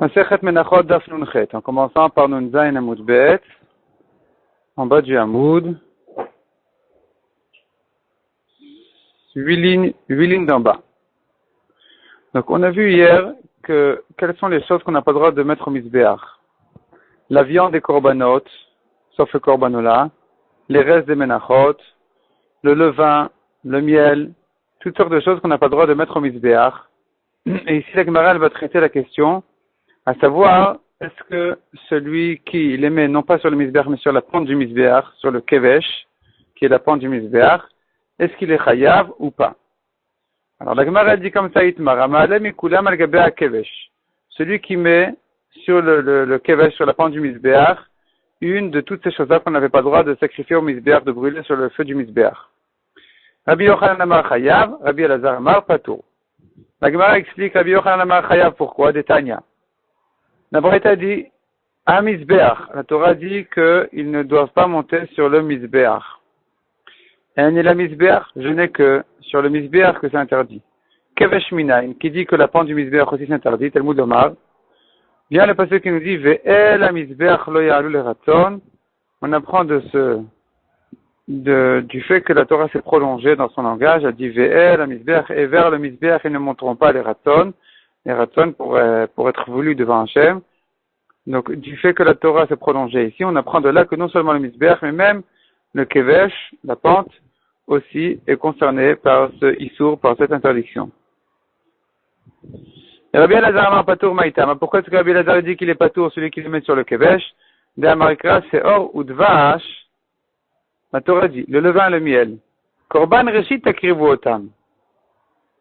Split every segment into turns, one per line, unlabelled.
Masechet Menachot Daf Nun Chet, en commençant par Nun Zayin Amoud Bet, en bas du Amoud, 8 lignes d'en bas. Donc on a vu hier quelles sont les choses qu'on n'a pas le droit de mettre au Mizbeach. La viande des korbanot, sauf le korbanola, les restes des Menachot, le levain, le miel, toutes sortes de choses qu'on n'a pas le droit de mettre au Mizbeach. Et ici la Gemara elle va traiter la question, à savoir, est-ce que celui qui les met non pas sur le Mizbeach, mais sur la pente du Mizbeach, sur le Kevesh, qui est la pente du Mizbeach, est-ce qu'il est chayav ou pas? Alors la Gemara dit comme ça, celui qui met sur le Kevesh, sur la pente du Mizbeach, une de toutes ces choses-là qu'on n'avait pas le droit de sacrifier au Mizbeach, de brûler sur le feu du Mizbeach. Rabbi Yochanan Amar chayav, Rabbi Elazar Amar patur. La Gemara explique Rabbi Yochanan Amar chayav pourquoi, des Tanya. La Braïta dit, à Mizbeach, la Torah dit qu'ils ne doivent pas monter sur le Mizbeach. Et la Mizbeach, je n'ai que sur le Mizbeach que c'est interdit. Kevesh Minayin, qui dit que la pente du Mizbeach aussi c'est interdit, Talmud Omar. Vient le passage qui nous dit, Ve'el Mizbeach lo ya'alu le-ratzon. On apprend du fait que la Torah s'est prolongée dans son langage, elle dit Ve'el Mizbeach, et vers le Mizbeach, ils ne monteront pas les ratzon pour être voulus devant Hachem. Donc, du fait que la Torah s'est prolongée ici, on apprend de là que non seulement le Mizbeach, mais même le Kevesh, la pente, aussi est concerné par ce Issour, par cette interdiction. Et Rabbi Elazar Amar Patour Maïtam. Pourquoi est-ce que Rabbi Elazar dit qu'il est Patour, celui qui le met sur le Kevesh? De Amarikra, c'est or ou dvash. La Torah dit, le levain et le miel. Korban Reshit takrivu otam.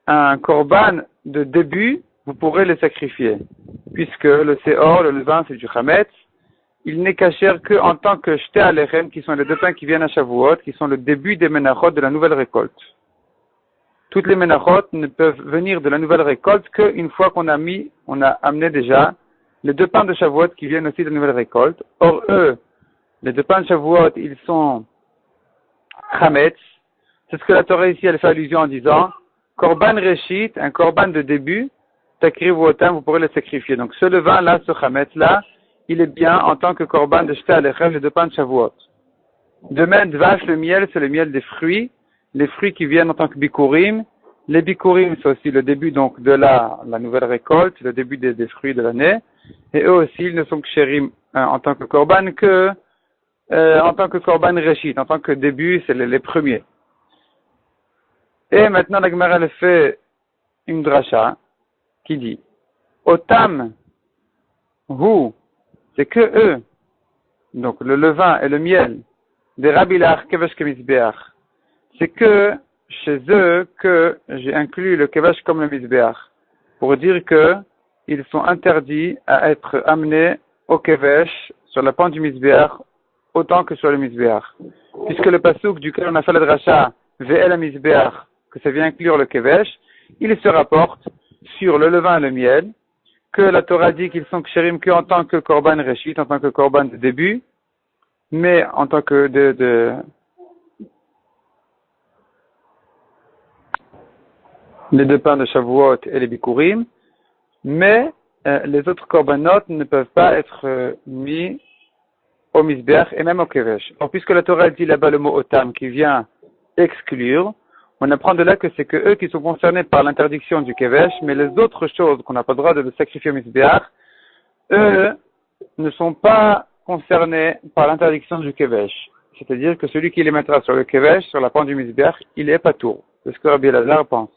Un korban de début, vous pourrez le sacrifier. Puisque le Seor, le levain, c'est du Chametz. Il n'est cachère que en tant que Shte Alechem, qui sont les deux pains qui viennent à Shavuot, qui sont le début des Menachot de la nouvelle récolte. Toutes les Menachot ne peuvent venir de la nouvelle récolte qu'une fois qu'on a amené déjà les deux pains de Shavuot qui viennent aussi de la nouvelle récolte. Or, eux, les deux pains de Shavuot, ils sont Chametz. C'est ce que la Torah ici, elle fait allusion en disant, Korban Reshit, un Korban de début, Takrivu otam, vous pourrez le sacrifier. Donc, ce levain-là, ce Chametz-là, il est bien en tant que Korban de Shte Alechem, les deux pains de Shavuot. De même, Dvash, le miel, c'est le miel des fruits, les fruits qui viennent en tant que Bikurim. Les Bikurim, c'est aussi le début donc de la nouvelle récolte, le début des fruits de l'année. Et eux aussi, ils ne sont que Chérim en tant que Korban en tant que Korban Reshit, en tant que début, c'est les premiers. Et maintenant, la Gemara, elle fait une dracha qui dit, Otam, c'est que eux, donc le levain et le miel, des Rabilach, Kevesh Kemizbeach, c'est que chez eux que j'ai inclus le Kevesh comme le Mizbeach, pour dire que ils sont interdits à être amenés au Kevesh sur la pente du Mizbeach autant que sur le Mizbeach. Puisque le pasuk duquel on a fait la dracha, Ve'el Mizbeach, que ça vient inclure le Kevesh, il se rapporte sur le levain et le miel, que la Torah dit qu'ils sont kshérim que en tant que korban reshit, en tant que korban de début, mais en tant que les deux pains de Shavuot et les Bikurim, mais les autres korbanot ne peuvent pas être mis au Mizbeach et même au Kevesh. Or, puisque la Torah dit là-bas le mot otam qui vient exclure, on apprend de là que c'est que eux qui sont concernés par l'interdiction du Kevesh, mais les autres choses qu'on n'a pas le droit de sacrifier au Mizbeach, eux ne sont pas concernés par l'interdiction du Kevesh. C'est-à-dire que celui qui les mettra sur le Kevesh, sur la pente du Mizbeach, il est patour. C'est ce que Rabbi Elazar pense.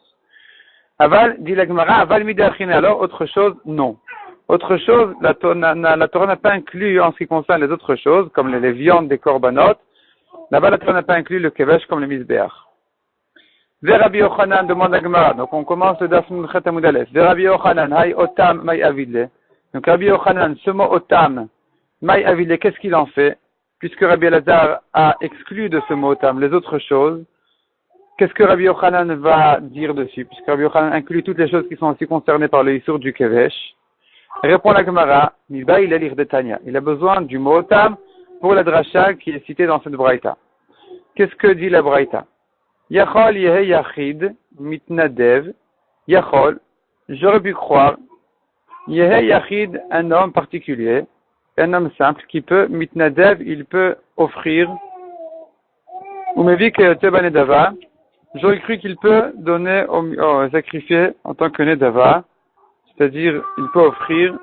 Aval, dit la Gemara, aval midachine, alors autre chose, non. Autre chose, la Torah n'a pas inclus en ce qui concerne les autres choses, comme les viandes des korbanot. Là-bas, la Torah n'a pas inclus le Kevesh comme le Mizbeach. Vers Rabbi Yochanan demande à Gemara. Donc on commence le Daf Nun Chet Amud Aleph. Vers Rabbi Yochanan, hay otam may avidle. Donc Rabbi Yochanan, ce mot otam may avidle, qu'est-ce qu'il en fait? Puisque Rabbi Elazar a exclu de ce mot otam les autres choses, qu'est-ce que Rabbi Yochanan va dire dessus? Puisque Rabbi Yochanan inclut toutes les choses qui sont aussi concernées par le Issour du Kevesh. Répond la Gemara, Miba il a lire de Tanya. Il a besoin du mot otam pour la dracha qui est citée dans cette braïta. Qu'est-ce que dit la braïta? Yachol yehe yachid mitnadev. Yachol, j'aurais pu croire, Yehe Yachid, un homme particulier, un homme simple qui peut, mitnadev, il peut offrir, ou mevi que Teba Nedava, j'aurais cru qu'il peut donner sacrifier en tant que Nedava, c'est-à-dire il peut offrir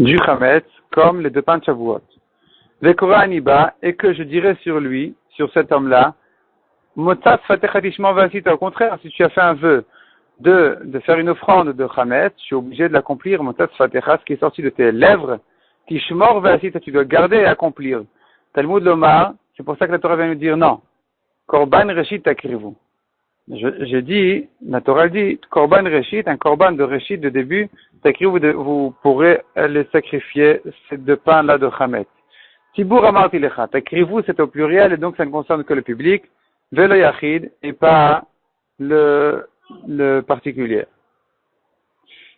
du Chametz comme les deux pains de Shavuot. Vekora Aniba, et que je dirais sur lui, sur cet homme-là, Motat Fatechatishma Vasita, au contraire, si tu as fait un vœu de faire une offrande de Chametz, je suis obligé de l'accomplir, Motat Fatecha, ce qui est sorti de tes lèvres, Tishmor Vasita, tu dois garder et accomplir. Talmud Lomar, c'est pour ça que la Torah vient nous dire non. Korban Reshit Takrivu. J'ai dit, la Torah dit, Korban Reshit, un Korban de Reshit de début, Takrivu, vous pourrez les sacrifier, ces deux pains-là de Chametz. Tibur Amarti Lecha, Takrivu c'est au pluriel et donc ça ne concerne que le public, Velo Yachid et pas le particulier.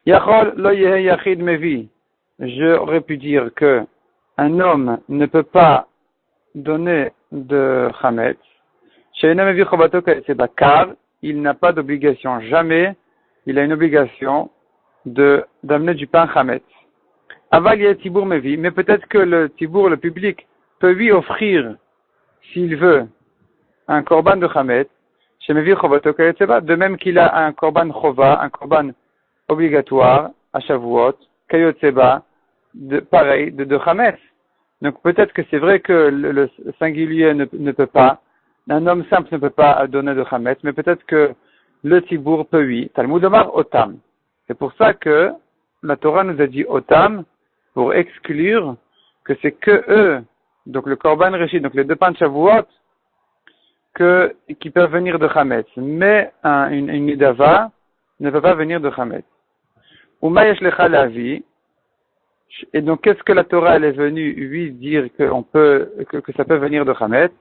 Yachol Lo Yehe Yachid Mevi. J'aurais pu dire que un homme ne peut pas donner de Chametz, car il n'a pas d'obligation, jamais il a une obligation d'amener du pain Chametz. Aval yeh Tibour Mevi, mais peut-être que le Tibour, le public, peut lui offrir, s'il veut, un korban de Chametz, chez Mevi Chovato Kayetseba, de même qu'il a un korban Chova, un korban obligatoire, à Shavuot, Kayotseba, pareil, de Chametz. Donc peut-être que c'est vrai que le singulier ne peut pas, un homme simple ne peut pas donner de Chametz, mais peut-être que le Tibour peut oui. Talmud Omar Otam. C'est pour ça que la Torah nous a dit Otam, pour exclure que c'est que eux, donc le Korban Reshit, donc les deux pains de Shavuot, qui peuvent venir de Chametz. Mais une Nidava ne peut pas venir de Chametz. Uma yesh lecha lavi. Et donc, qu'est-ce que la Torah elle est venue lui dire que ça peut venir de Chametz?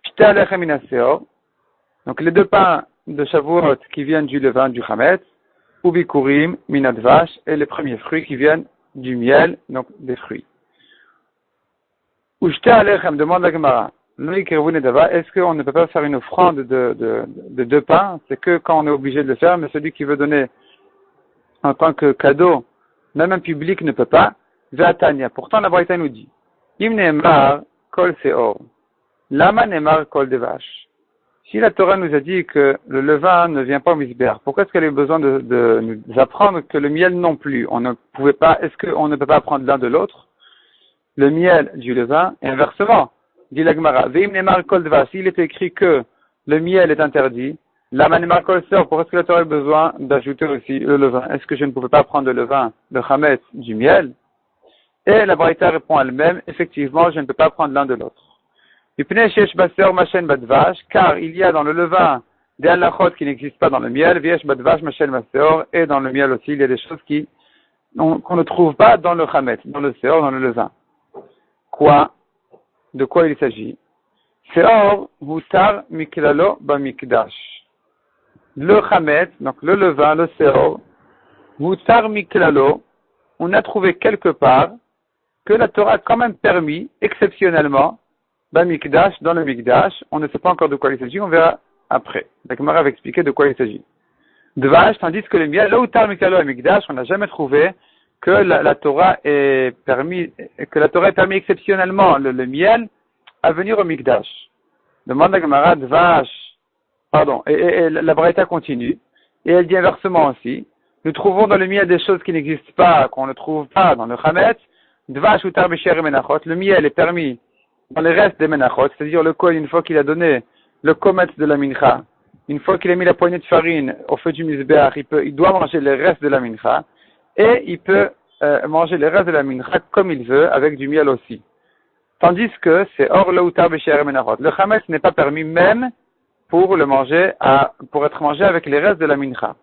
Shte alechem min haseor. Donc, les deux pains de Shavuot qui viennent du levain du Chametz, ou bikurim min advash, et les premiers fruits qui viennent du miel, donc des fruits. Ou shte alechem, demande la Gemara. Est-ce qu'on ne peut pas faire une offrande de deux pains? C'est que quand on est obligé de le faire, mais celui qui veut donner en tant que cadeau, même un public ne peut pas. Vatania. Pourtant, la Braïta nous dit, Im ne'emar kol seor. Lama ne'emar kol devash. Si la Torah nous a dit que le levain ne vient pas au misbéach, pourquoi est-ce qu'elle a besoin de nous apprendre que le miel non plus? Est-ce qu'on ne peut pas apprendre l'un de l'autre? Le miel du levain, et inversement. Dit la Gemara, Veim ne'emar kol devash. S'il est écrit que le miel est interdit, lama ne'emar kol seor. Pourquoi est-ce que la Torah a besoin d'ajouter aussi le levain? Est-ce que je ne pouvais pas prendre le levain de Chametz du miel? Et la Braïta répond elle-même, effectivement, je ne peux pas prendre l'un de l'autre. Car il y a dans le levain des halachot qui n'existent pas dans le miel, et dans le miel aussi, il y a des choses qu'on ne trouve pas dans le chametz, dans le seor, dans le levain. Quoi? De quoi il s'agit? Seor hutar miklalo bamikdash. Le chametz, donc le levain, le seor, hutar miklalo, on a trouvé quelque part que la Torah a quand même permis, exceptionnellement, Mikdash, dans le Mikdash, on ne sait pas encore de quoi il s'agit, on verra après. La Gemara va expliquer de quoi il s'agit. Dvash, tandis que le miel, là où tar Mikdalo et Mikdash, on n'a jamais trouvé que la Torah ait permis exceptionnellement le miel à venir au Mikdash. Demande la Gemara, et la Braïta continue, et elle dit inversement aussi, nous trouvons dans le miel des choses qui n'existent pas, qu'on ne trouve pas dans le Chametz. Dvash utar b'sher menachot. Le miel est permis dans les restes des menachot, c'est-à-dire le Kohen, une fois qu'il a donné le kometz de la mincha, une fois qu'il a mis la poignée de farine au feu du misbéach, il doit manger les restes de la mincha, et il peut manger les restes de la mincha comme il veut, avec du miel aussi. Tandis que c'est hors le utar b'sher menachot. Le Chametz n'est pas permis même pour le manger pour être mangé avec les restes de la mincha.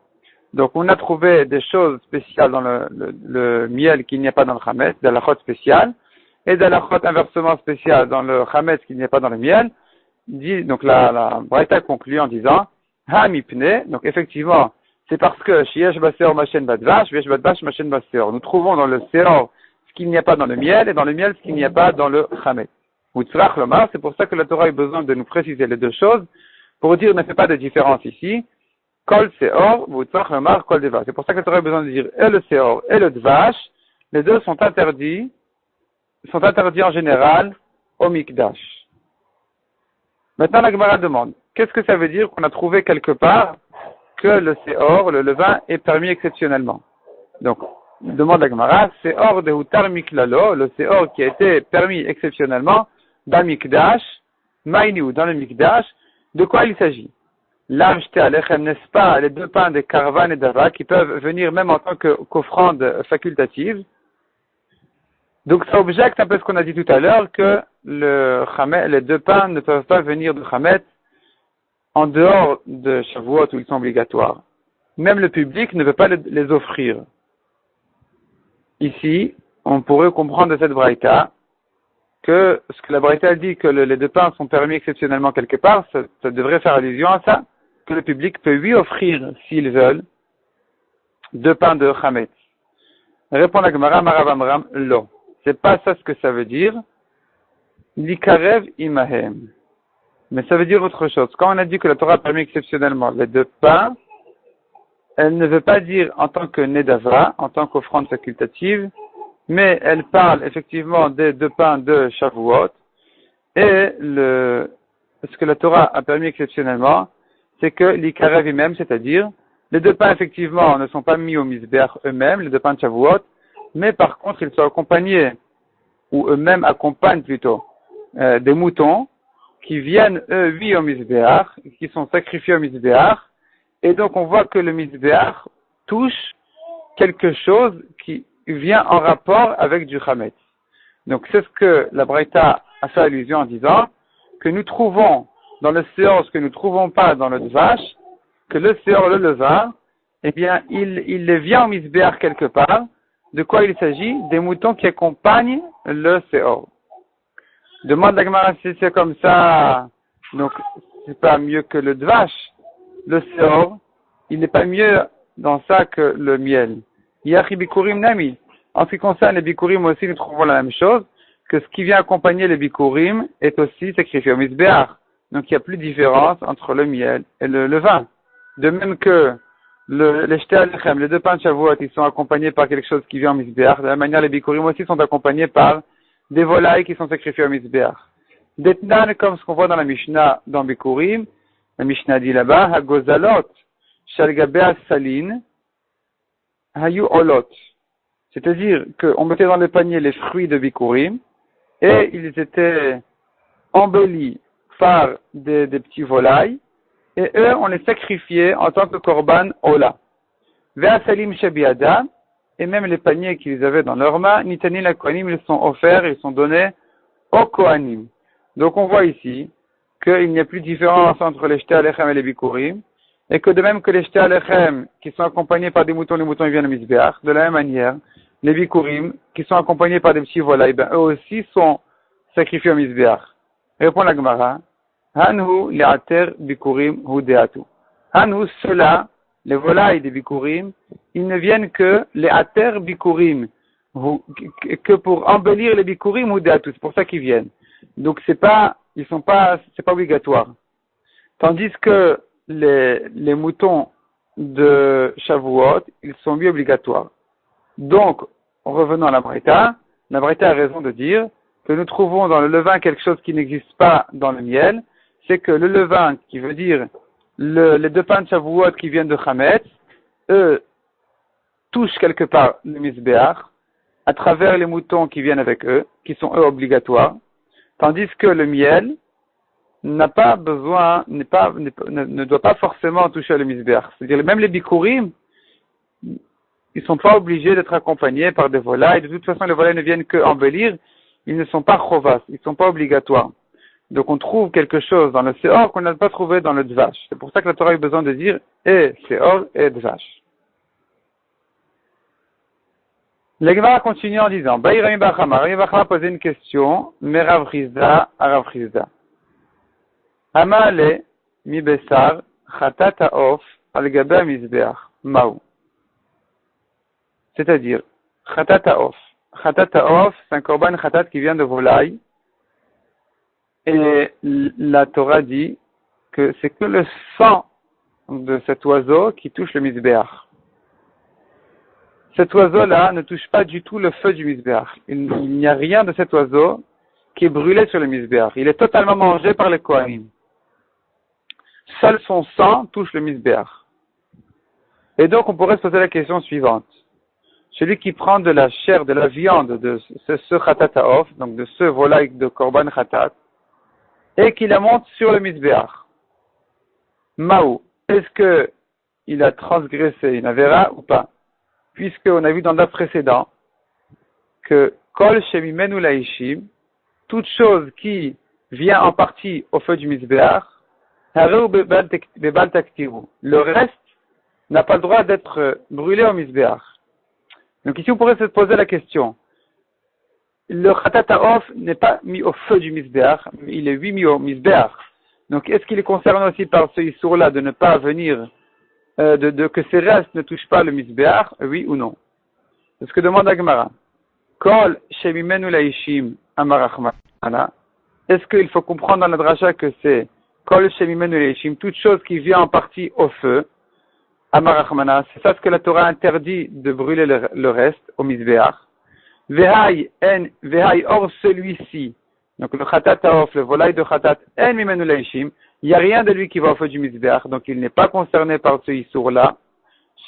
Donc, on a trouvé des choses spéciales dans le miel qu'il n'y a pas dans le chametz, de la chôte spéciale, et de la chôte inversement spéciale dans le chametz qu'il n'y a pas dans le miel. Donc, la Braïta conclut en disant, ha mipne, donc effectivement, c'est parce que, shiesh baseor machen badvash, viesh badvash machen baseor. Nous trouvons dans le seor ce qu'il n'y a pas dans le miel, et dans le miel ce qu'il n'y a pas dans le chametz. Ou tzrach lomar, c'est pour ça que la Torah a besoin de nous préciser les deux choses, pour dire, ne fait pas de différence ici. Kol Seor, Voutzach Lomar, Kol Devash. C'est pour ça que la Torah a besoin de dire et le Seor et le Dvash, les deux sont interdits en général au Mikdash. Maintenant, la Gemara demande, qu'est-ce que ça veut dire qu'on a trouvé quelque part que le Seor, le levain, est permis exceptionnellement? Donc, demande la Gemara, Seor de Hutar Miklalo, le Seor qui a été permis exceptionnellement dans Mikdash, Maïniou, dans le Mikdash, de quoi il s'agit? L'Amshte Alechem, n'est-ce pas, les deux pains de Karvan et d'Ava qui peuvent venir même en tant qu'offrande facultative. Donc ça objecte un peu ce qu'on a dit tout à l'heure, que les deux pains ne peuvent pas venir de Chametz en dehors de Shavuot où ils sont obligatoires. Même le public ne peut pas les offrir. Ici, on pourrait comprendre de cette braïta que ce que la braïta dit que les deux pains sont permis exceptionnellement quelque part, ça devrait faire allusion à ça, que le public peut lui offrir, s'ils veulent, deux pains de Chametz. Répond la Gemara, Maravamram, lo. C'est pas ça ce que ça veut dire. Likarev imahem. Mais ça veut dire autre chose. Quand on a dit que la Torah a permis exceptionnellement les deux pains, elle ne veut pas dire en tant que nedava, en tant qu'offrande facultative, mais elle parle effectivement des deux pains de Shavuot. Et ce que la Torah a permis exceptionnellement, c'est que l'ikarev imem, c'est-à-dire, les deux pains effectivement ne sont pas mis au misbeach eux-mêmes, les deux pains de Shavuot, mais par contre ils sont accompagnés, ou eux-mêmes accompagnent plutôt, des moutons qui viennent eux, oui, au misbeach, qui sont sacrifiés au misbeach, et donc on voit que le misbeach touche quelque chose qui vient en rapport avec du chametz. Donc c'est ce que la Braïta a fait allusion en disant que nous trouvons dans le Seor ce que nous ne trouvons pas dans le Dvash, que le Seor, le levain, eh bien il vient au misbeach quelque part. De quoi il s'agit? Des moutons qui accompagnent le Seor. Demande la Gemara si c'est comme ça, donc c'est pas mieux que le Dvash. Le Seor, il n'est pas mieux dans ça que le miel. Yachi Bikurim Nami. En ce qui concerne les Bikurim aussi, nous trouvons la même chose, que ce qui vient accompagner les Bikurim est aussi sacrifié au Misbeach. Donc il n'y a plus de différence entre le miel et le vin. De même que les Shte Alechem, les deux pains de Shavuot, ils sont accompagnés par quelque chose qui vient au Misbeach. De la même manière, les Bikurim aussi sont accompagnés par des volailles qui sont sacrifiées au Misbeach. Detnan, comme ce qu'on voit dans la Mishnah, dans Bikurim, la Mishnah dit là-bas, Hagozalot, Shalgabea Salin, Hayu Olot. C'est-à-dire qu'on mettait dans le panier les fruits de Bikurim, et ils étaient embellis par des petits volailles, et eux, on les sacrifiait en tant que korban ola. Ve'a Salim Shabiada, et même les paniers qu'ils avaient dans leurs mains, Nitani la Kohanim, ils sont offerts, ils sont donnés aux Kohanim. Donc on voit ici qu'il n'y a plus de différence entre les Shte Alechem et les Bikurim, et que de même que les Shte Alechem qui sont accompagnés par des moutons, les moutons ils viennent au Misbeach, de la même manière, les Bikurim qui sont accompagnés par des petits volailles, eux aussi sont sacrifiés au Misbeach. Répond la Gemara, Hanhu le'ater Bikurim hu deatu. Hanhu, ceux-là, les volailles des Bikurim, ils ne viennent que les ater Bikurim, que pour embellir les Bikurim hu deatu, c'est pour ça qu'ils viennent. Donc c'est pas obligatoire. Tandis que les moutons de Shavuot, ils sont bien obligatoires. Donc, en revenant à la Braïta a raison de dire que nous trouvons dans le levain quelque chose qui n'existe pas dans le miel, c'est que le levain, qui veut dire les deux pains de Shavuot qui viennent de Chametz, eux, touchent quelque part le Misbeach, à travers les moutons qui viennent avec eux, qui sont eux obligatoires, tandis que le miel n'a pas besoin, ne doit pas forcément toucher le Misbeach. C'est-à-dire, même les Bikurim, ils ne sont pas obligés d'être accompagnés par des volailles. De toute façon, les volailles ne viennent que embellir. Ils ne sont pas chovas, ils ne sont pas obligatoires. Donc on trouve quelque chose dans le Seor qu'on n'a pas trouvé dans le Dvash. C'est pour ça que la Torah a eu besoin de dire et Seor et Dvash. La Gemara continue en disant, Rami Bachama a posé une question, mais Rav Chizda à Rav Chizda. Hamale mi besar chatat haof al gabe mizbeach maou. C'est-à-dire, chatat haof. Chatat haof, c'est un korban chatat qui vient de volaille. Et la Torah dit que c'est que le sang de cet oiseau qui touche le misbéach. Cet oiseau-là ne touche pas du tout le feu du misbéach. Il n'y a rien de cet oiseau qui est brûlé sur le misbéach. Il est totalement mangé par les Kohanim. Seul son sang touche le misbéach. Et donc, on pourrait se poser la question suivante. Celui qui prend de la chair, de la viande de ce khatat ha'of, donc de ce volaille de korban khatat, et qui la monte sur le misbéach. Maou, est-ce que il a transgressé une avéra ou pas? Puisqu'on a vu dans le précédent que kol shemimenu laishim, toute chose qui vient en partie au feu du misbéach, le reste n'a pas le droit d'être brûlé au misbéach. Donc ici on pourrait se poser la question. Le khatat ha'of n'est pas mis au feu du misbéach, mais il est mis au misbéach. Donc est-ce qu'il est concerné aussi par ce issour-là de ne pas venir, que ces restes ne touchent pas le misbéach, oui ou non? C'est ce que demande Agmara. Kol shemimenu laishim amarachmana. Est-ce qu'il faut comprendre dans la dracha que c'est kol shemimenu laishim, toute chose qui vient en partie au feu, amarachmana, c'est ça ce que la Torah interdit de brûler le reste au misbéach. Vehai or celui-ci, donc le khatat ha'of, le volaille de khatat, en mimenu laishim, il n'y a rien de lui qui va au feu du misbéach, donc il n'est pas concerné par ce issour-là.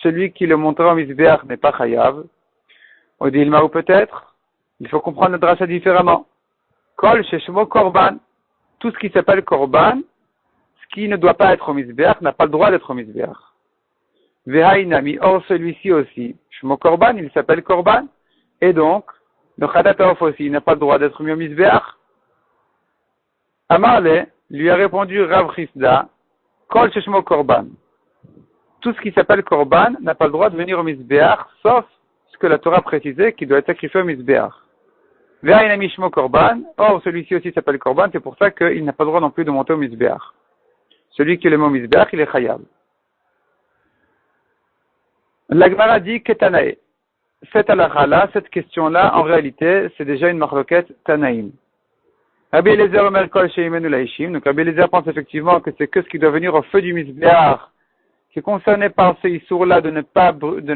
Celui qui le montera au misbéach n'est pas chayav. On dit ou peut-être, il faut comprendre le dracha différemment. Kol sheshmo korban, tout ce qui s'appelle korban, ce qui ne doit pas être au misbéach, n'a pas le droit d'être au misbéach. Vehai nami, or celui-ci aussi, shmo korban, il s'appelle korban. Et donc, le khatat ha'of aussi n'a pas le droit d'être mis au misbéach. Amarle lui a répondu Rav Chisda, Kol sheshmo korban. Tout ce qui s'appelle korban n'a pas le droit de venir au misbéach, sauf ce que la Torah a précisé qui doit être sacrifié au misbéach. Ve'ainami shmo korban, or celui-ci aussi s'appelle korban, c'est pour ça qu'il n'a pas le droit non plus de monter au misbéach. Celui qui est le mot misbéach, il est chayav. La Gemara dit Ketanae. Cette halakha-là, cette question-là, en réalité, c'est déjà une marloquette Tanaïm. Rabbi Eliezer Omer Kol Sheimenu Laishim. Donc Rabbi Eliezer pense effectivement que c'est que ce qui doit venir au feu du misbéach, qui est concerné par ce issour-là de ne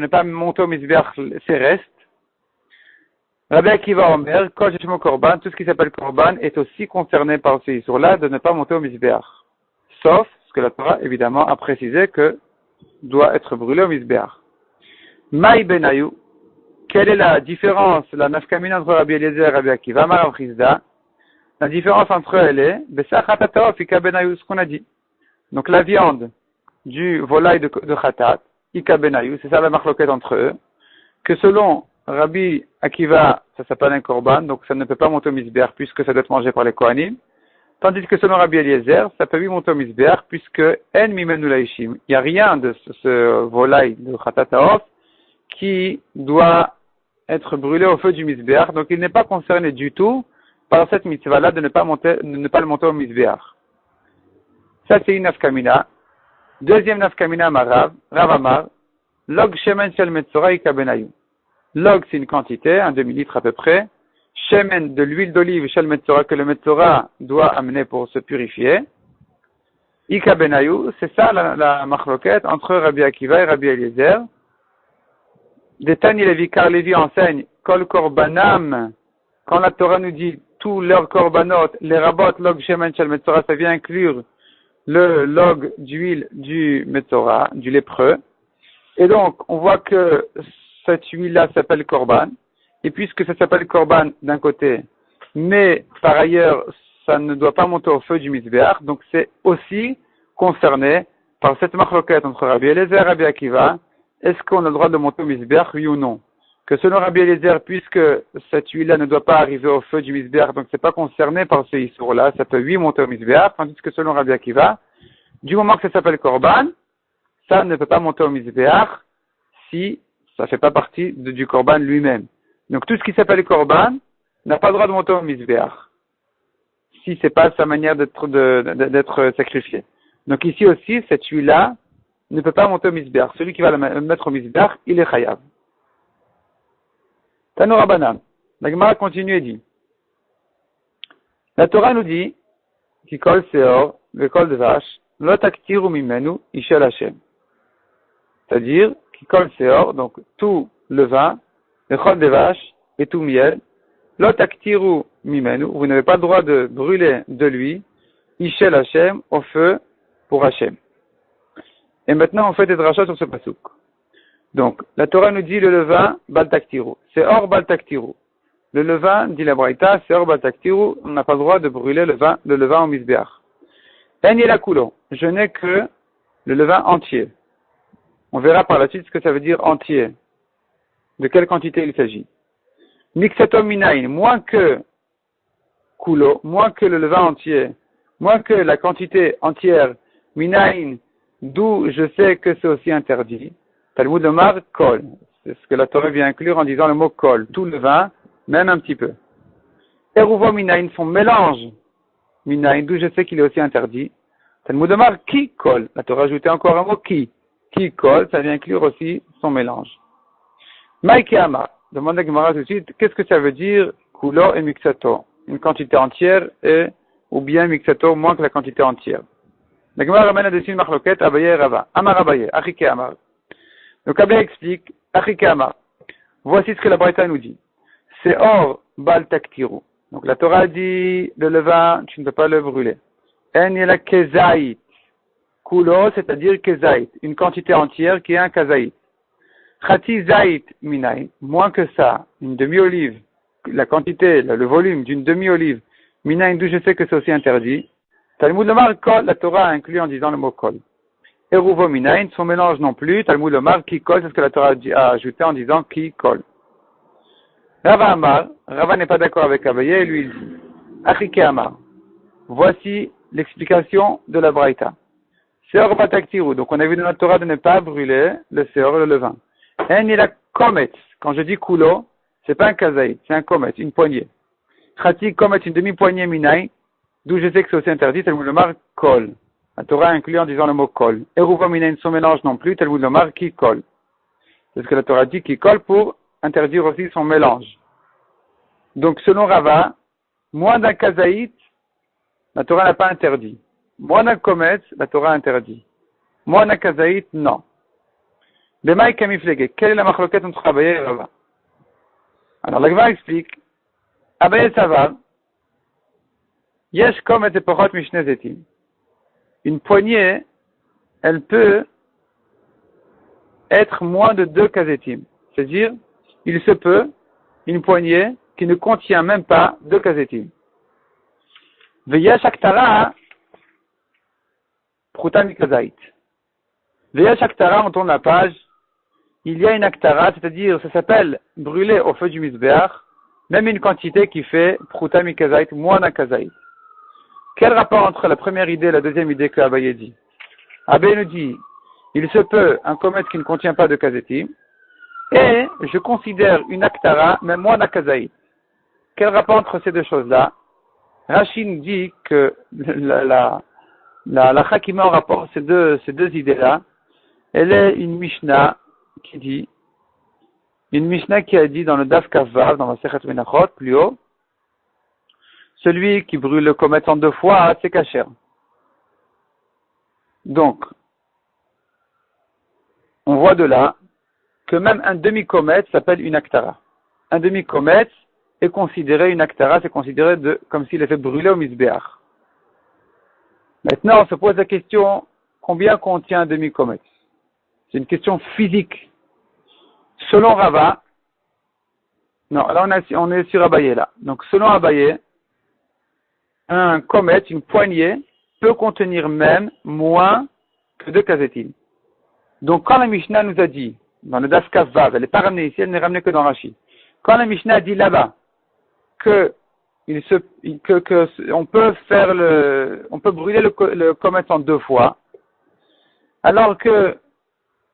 pas monter au misbéach ses restes. Rabbi Akiva Omer Kol Sheshmo Korban, tout ce qui s'appelle Korban est aussi concerné par ce issour-là de ne pas monter au misbéach. Sauf ce que la Torah, évidemment, a précisé que doit être brûlé au misbéach. Maï Benayu. Quelle est la différence, la nafkamina entre Rabbi Eliezer et Rabbi Akiva, Marav Chizda? La différence entre elles est, ce qu'on a dit. Donc la viande du volaille de Khatat, Ika Benayu, c'est ça la marloquette entre eux, que selon Rabbi Akiva, ça s'appelle un korban, donc ça ne peut pas monter au misbéach puisque ça doit être mangé par les Kohanim, tandis que selon Rabbi Eliezer, ça peut lui monter au misbéach puisque En Mimenu Laishim, il n'y a rien de ce volaille de Khatat Ha'of qui doit être brûlé au feu du misbéach, donc il n'est pas concerné du tout par cette mitzvah-là de ne pas le monter au misbéach. Ça c'est une nafkamina. Deuxième nafkamina Rav Amar, log shemen shel metzora ika benayu. Log c'est une quantité, un demi-litre à peu près. Shemen de l'huile d'olive shel metzora que le metzora doit amener pour se purifier. Ika benayu, c'est ça la machloket entre Rabbi Akiva et Rabbi Eliezer. Détani Levi, car Levi enseigne, Kol Korbanam, quand la Torah nous dit tous leurs korbanot, les rabot, log shemen shel metzora, ça vient inclure le log d'huile du metzora, du lépreux. Et donc, on voit que cette huile-là s'appelle korban, et puisque ça s'appelle korban d'un côté, mais par ailleurs, ça ne doit pas monter au feu du misbéach, donc c'est aussi concerné par cette marloquette entre Rabbi Eliezer et Rabbi Akiva. Est-ce qu'on a le droit de monter au misbéach, oui ou non? Que selon Rabbi Eliezer, puisque cette huile-là ne doit pas arriver au feu du misbéach, donc c'est pas concerné par ce issour-là, ça peut oui monter au misbéach, tandis que selon Rabbi Akiva, du moment que ça s'appelle korban, ça ne peut pas monter au misbéach si ça fait pas partie du korban lui-même. Donc tout ce qui s'appelle korban n'a pas le droit de monter au misbéach, si c'est pas sa manière d'être sacrifié. Donc ici aussi, cette huile-là ne peut pas monter au misbéach. Celui qui va le mettre au misbéach, il est chayav. Tanoura Banam. La Gemara continue et dit, la Torah nous dit, qui colle seor, le col de vache, lot aktiru mimenu, ishel Hashem. c'est-à-dire qui colle seor, donc tout le vin, le chol des vaches et tout miel, lotaktiru mimenu, vous n'avez pas le droit de brûler de lui, ishel Hashem, au feu pour Hashem. Et maintenant on fait des drachas sur ce pasouk. Donc la Torah nous dit le levain baltaktiru, c'est or baltaktiru. Le levain, dit la Braïta, c'est or baltaktiru, on n'a pas le droit de brûler le levain au misbeach. En yelakulo, je n'ai que le levain entier. On verra par la suite ce que ça veut dire entier. De quelle quantité il s'agit. Mixatom minayin, moins que kulo, moins que le levain entier, moins que la quantité entière, minayin, d'où je sais que c'est aussi interdit. Talmud Omar, kol. C'est ce que la Torah vient inclure en disant le mot kol. Tout le vin, même un petit peu. Eruvo minayin, son mélange. Minayin, d'où je sais qu'il est aussi interdit. Talmud Omar, ki kol. La Torah a ajouté encore un mot ki. Ki kol, ça vient inclure aussi son mélange. Maïke Amar. Demande à Gemara tout de suite, qu'est-ce que ça veut dire kulo et mixato? Une quantité entière et, ou bien mixato moins que la quantité entière. La Gemara ramène là-dessus une marloquette, Abaye et Rava. Amar Abaye, Achike Amar. Donc Abaye explique, Achike Amar. Voici ce que la Braïta nous dit. C'est or bal taktiru. Donc la Torah dit, le levain, tu ne peux pas le brûler. En yela kezaït. Kulo, c'est-à-dire kezaït. Une quantité entière qui est un kazaït. Chati zaït minaï, moins que ça, une demi-olive, la quantité, le volume d'une demi-olive, minaï, d'où je sais que c'est aussi interdit. Talmud Lomar kol, la Torah inclut en disant le mot kol. Eruvo minaï, son mélange non plus, Talmud Lomar ki kol, c'est ce que la Torah a ajouté en disant ki kol. Rava Amar, Rava n'est pas d'accord avec Abaye, lui il dit, Achike Amar, voici l'explication de la Braïta. Seor bataktiru, donc on a vu dans la Torah de ne pas brûler le seor, le levain. En il a komet. Quand je dis kulo, c'est pas un kazaït, c'est un komet, une poignée. Chati komet, une demi-poignée minaï, d'où je sais que c'est aussi interdit, tel le mar kol. La Torah inclut en disant le mot kol. Eruva minaï, son mélange non plus, tel le mar ki kol. C'est ce que la Torah dit, ki kol, pour interdire aussi son mélange. Donc selon Rava, moins d'un kazaït, la Torah n'a pas interdit. Moins d'un komet, la Torah interdit. Moins d'un kazaït, non. Bemaï kamiflege, quelle est la machloquette entre Abaye et Rava? Alors la Gemara explique, Abaye savar, yesh komet et pochot mishne zetim. Une poignée, elle peut être moins de 2 kazetim. C'est-à-dire, il se peut, une poignée qui ne contient même pas 2 kazetim. Veyesh aktara, pruta mikazait. Veyesh aktara, on tourne la page, il y a une aktara, c'est-à-dire, ça s'appelle brûler au feu du misbeach, même une quantité qui fait pruta mikazait, moins d'un kazait. Quel rapport entre la première idée et la deuxième idée que Abaye dit? Abaye nous dit, il se peut un comète qui ne contient pas de kazetim, et je considère une aktara, même moins d'un kazait. Quel rapport entre ces deux choses-là? Rashi nous dit que la Chakima en rapport ces deux idées-là, elle est une Mishnah qui dit, une Mishnah qui a dit dans le Daf Kavav, dans la Sechet Menachot, plus haut, celui qui brûle le comète en 2 fois, c'est kasher. Donc, on voit de là que même un demi-comète s'appelle une aktara. Un demi-comète est considéré une aktara, c'est considéré comme s'il est fait brûler au misbeach. Maintenant, on se pose la question, combien contient un demi-comète? C'est une question physique. Selon Rava, non, là on est sur Abaye là. Donc selon Abaye, un comète, une poignée, peut contenir même moins que 2 kazetim. Donc quand la Mishnah nous a dit, dans le Daf Kavav, elle n'est pas ramenée ici, elle n'est ramenée que dans Rashi. Quand la Mishnah a dit là-bas que on peut brûler le comète en 2 fois, alors que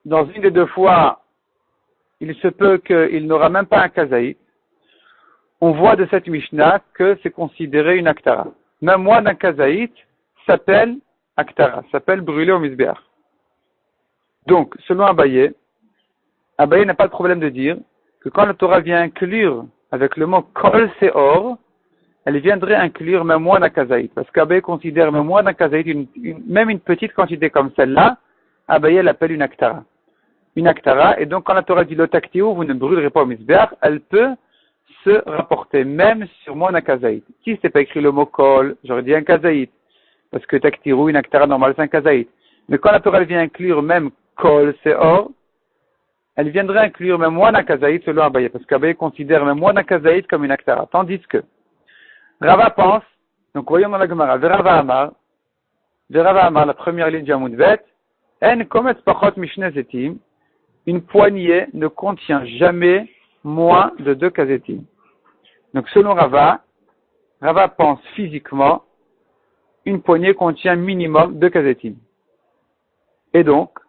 dans une des 2 fois, il se peut qu'il n'aura même pas un kazaït, on voit de cette Mishnah que c'est considéré une aktara. Même moins d'un kazaït s'appelle aktara, s'appelle brûler au misbeach. Donc, selon Abaye n'a pas de problème de dire que quand la Torah vient inclure avec le mot kol seor, elle viendrait inclure même moins d'un kazaït. Parce qu'Abaye considère même moins d'un kazaït, même une petite quantité comme celle-là, Abaye l'appelle une aktara. une aktara, et donc quand la Torah dit lo taktiru, vous ne brûlerez pas au misbeach, elle peut se rapporter même sur mon akazaït. Si c'est pas écrit le mot kol, j'aurais dit un kazaït, parce que taktiru, une aktara normale, c'est un kazaït. Mais quand la Torah vient inclure même kol, c'est or, elle viendrait inclure même one akazaït selon Abaye, parce qu'Abaye considère même one akazaït comme une aktara. Tandis que Rava pense, donc voyons dans la Gemara, Rava Amar, la première ligne du Amud Bet, En komet pachot mishne zetim, une poignée ne contient jamais moins de 2 kazetim. Donc selon Rava pense physiquement, une poignée contient minimum 2 kazetim. Et donc,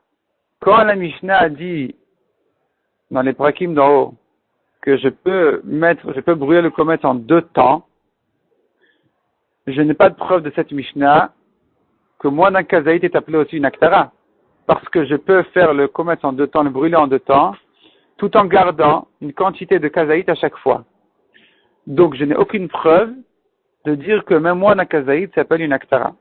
quand la Mishnah a dit dans les prakim d'en haut que je peux brûler le komet en 2 temps, je n'ai pas de preuve de cette Mishnah que moi d'un kazaït est appelé aussi une aktara. Parce que je peux faire le komet en 2 temps, le brûler en 2 temps, tout en gardant une quantité de kazaït à chaque fois. Donc je n'ai aucune preuve de dire que même moi d'un kazaït s'appelle une aktara.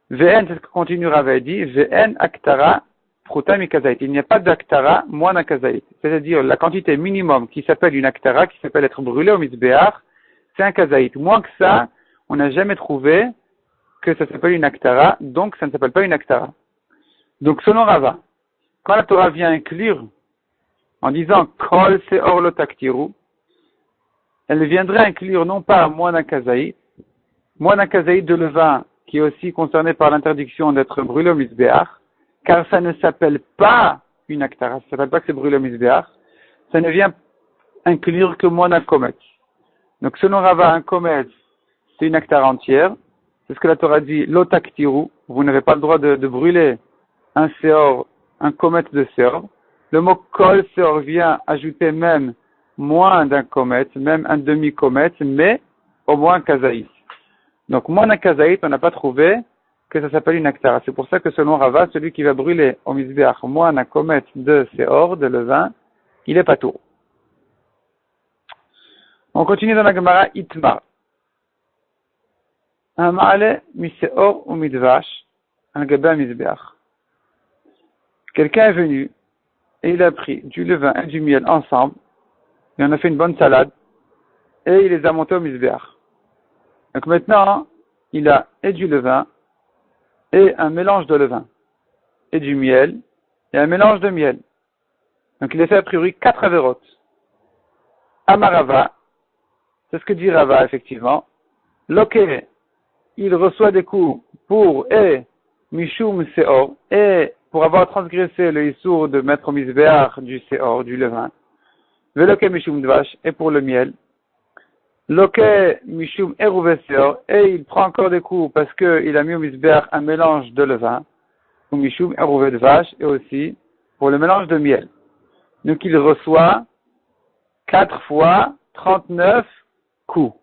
VN, c'est ce que continue Rava dit, VN aktara prutam kazaït. Il n'y a pas d'aktara moins d'un kazaït. C'est-à-dire la quantité minimum qui s'appelle une aktara, qui s'appelle être brûlé au misbéach, c'est un kazaït. Moins que ça, on n'a jamais trouvé que ça s'appelle une aktara, donc ça ne s'appelle pas une aktara. Donc selon Rava, quand la Torah vient inclure en disant kol seor lo taktiru, elle viendrait inclure non pas moins d'un kazaït de levain qui est aussi concerné par l'interdiction d'être brûlé au misbéach, car ça ne s'appelle pas une aktara, ça ne s'appelle pas que c'est brûlé au misbéach, ça ne vient inclure que moins d'un komet. Donc selon Rava, un komet, c'est une aktara entière, c'est ce que la Torah dit, lo taktiru, vous n'avez pas le droit de brûler un séor, un komet de séor. Le mot kol séor vient ajouter même moins d'un komet, même un demi-komet, mais au moins un kazaït. Donc moins d'un kazaït, on n'a pas trouvé que ça s'appelle une aktara. C'est pour ça que selon Rava, celui qui va brûler au misbéach moins d'un komet de séor, de levain, il est patour. On continue dans la Gemara Itmar. Un ma'ale mi-séor ou mi-dvash, un gaba misbéach. Quelqu'un est venu et il a pris du levain et du miel ensemble, et on a fait une bonne salade, et il les a montés au misbéach. Donc maintenant, il a et du levain, et un mélange de levain, et du miel, et un mélange de miel. Donc il a fait a priori 4 avérotes. Amarava, c'est ce que dit Rava effectivement, Loke, il reçoit des coups pour et mishum seor, et pour avoir transgressé le issour de mettre au misbéach du séor, du levain. Veloke mishum dvash, et pour le miel. Loke mishum eruve seor, et il prend encore des coups parce qu'il a mis au misbéach un mélange de levain. Ou mishum eruve dvash, et aussi pour le mélange de miel. Donc il reçoit 4 fois 39 coups.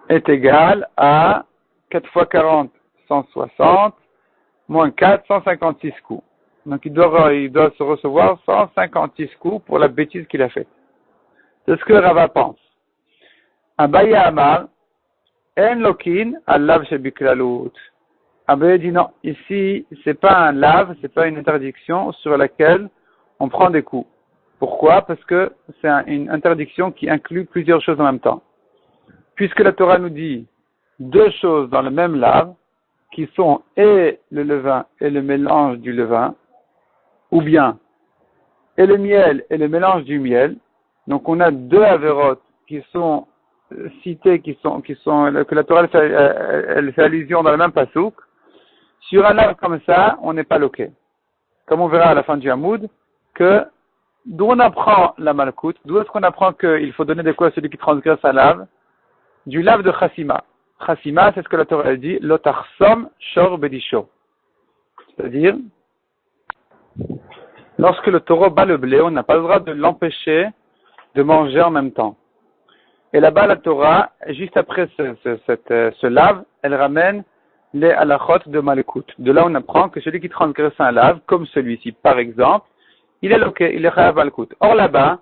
Est égal à 4 fois 40, 160. Moins 4, 156 coups. Donc il doit se recevoir 156 coups pour la bêtise qu'il a faite. C'est ce que Rava pense. Abaye Amar, En lokin al lav shebiklalut. Abaye dit non, ici c'est pas un lave, c'est pas une interdiction sur laquelle on prend des coups. Pourquoi? Parce que c'est une interdiction qui inclut plusieurs choses en même temps. Puisque la Torah nous dit 2 choses dans le même lave, qui sont et le levain et le mélange du levain, ou bien et le miel et le mélange du miel. Donc on a 2 avérotes qui sont cités, que la Torah elle fait allusion dans le même pasouk. Sur un lave comme ça, on n'est pas loqué. Comme on verra à la fin du Hamoud, que d'où on apprend la malkout, d'où est-ce qu'on apprend qu'il faut donner des coups à celui qui transgresse un lave? Du lave de chassima. Chassima, c'est ce que la Torah dit, lotarsom shor bedisho. C'est-à-dire, lorsque le taureau bat le blé, on n'a pas le droit de l'empêcher de manger en même temps. Et là-bas, la Torah, juste après ce lave, elle ramène les halachot de malkout. De là, on apprend que celui qui transgresse un lave, comme celui-ci, par exemple, il est loqué, il est chayav malkout. Or là-bas,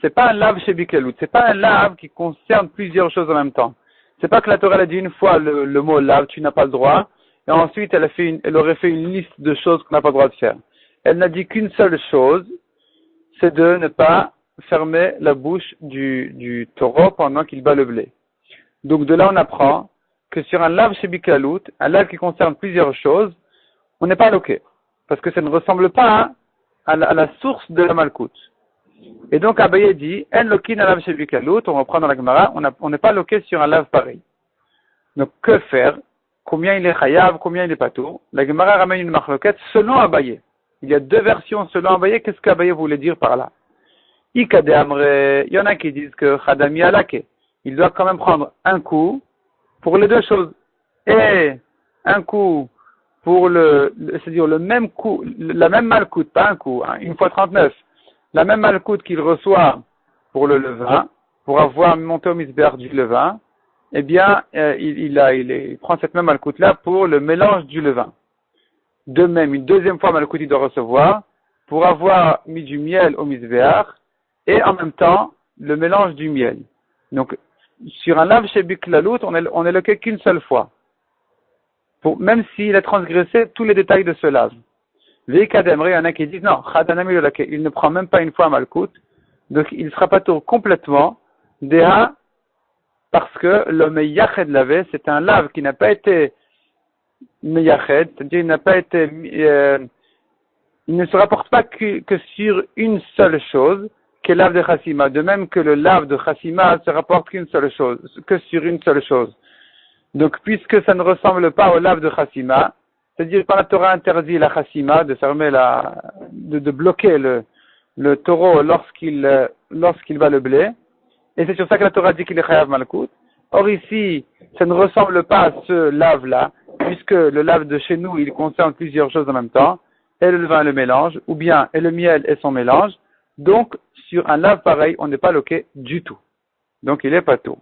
c'est pas un lave chez Bikelut, c'est pas un lave qui concerne plusieurs choses en même temps. C'est pas que la Torah a dit une fois le mot lave, tu n'as pas le droit, et ensuite elle aurait fait une liste de choses qu'on n'a pas le droit de faire. Elle n'a dit qu'une seule chose, c'est de ne pas fermer la bouche du taureau pendant qu'il bat le blé. Donc de là on apprend que sur un lave chez Bikalout, un lave qui concerne plusieurs choses, on n'est pas loqué. Parce que ça ne ressemble pas à la source de la malkout. Et donc Abaye dit, en lokin à lave chez Bikalout, on reprend dans la Gemara, on n'est pas loqué sur un lave pareil. Donc que faire? Combien il est chayav, combien il est patour? La Gemara ramène une marloquette selon Abaye. Il y a deux versions selon Abaye. Qu'est-ce qu'Abaye voulait dire par là? Ikade Amre, il y en a qui disent que Khadami Alake, il doit quand même prendre un coup pour les deux choses. Et un coup pour c'est-à-dire le même coup, la même malcoute, pas un coup, hein, une fois 39, la même malcoute qu'il reçoit pour le levain, pour avoir monté au misbéach du levain, eh bien, il prend cette même malcoute-là pour le mélange du levain. De même, une deuxième fois malcoute il doit recevoir pour avoir mis du miel au misbéach et en même temps le mélange du miel. Donc, sur un lave chez Biklalout, on est loqué qu'une seule fois. Même s'il a transgressé tous les détails de ce lave. Veikademre, il y en a qui disent non, Khadanami le laqué, il ne prend même pas une fois malkout, donc il ne sera pas tour complètement, Deha, parce que le meyached lavé, c'est un lave qui n'a pas été meyached, c'est-à-dire il n'a pas été, il ne se rapporte pas que sur une seule chose, que lave de Chassima, de même que le lave de Chassima se rapporte qu'une seule chose, que sur une seule chose. Donc, puisque ça ne ressemble pas au lave de Chassima, c'est-à-dire quand la Torah interdit la Chassima de fermer de bloquer le taureau lorsqu'il bat le blé, et c'est sur ça que la Torah dit qu'il est chayav malkout. Or ici, ça ne ressemble pas à ce lave-là, puisque le lave de chez nous, il concerne plusieurs choses en même temps, et le levain et le mélange, ou bien et le miel et son mélange. Donc, sur un lave pareil, on n'est pas loqué du tout. Donc, il est pas tout.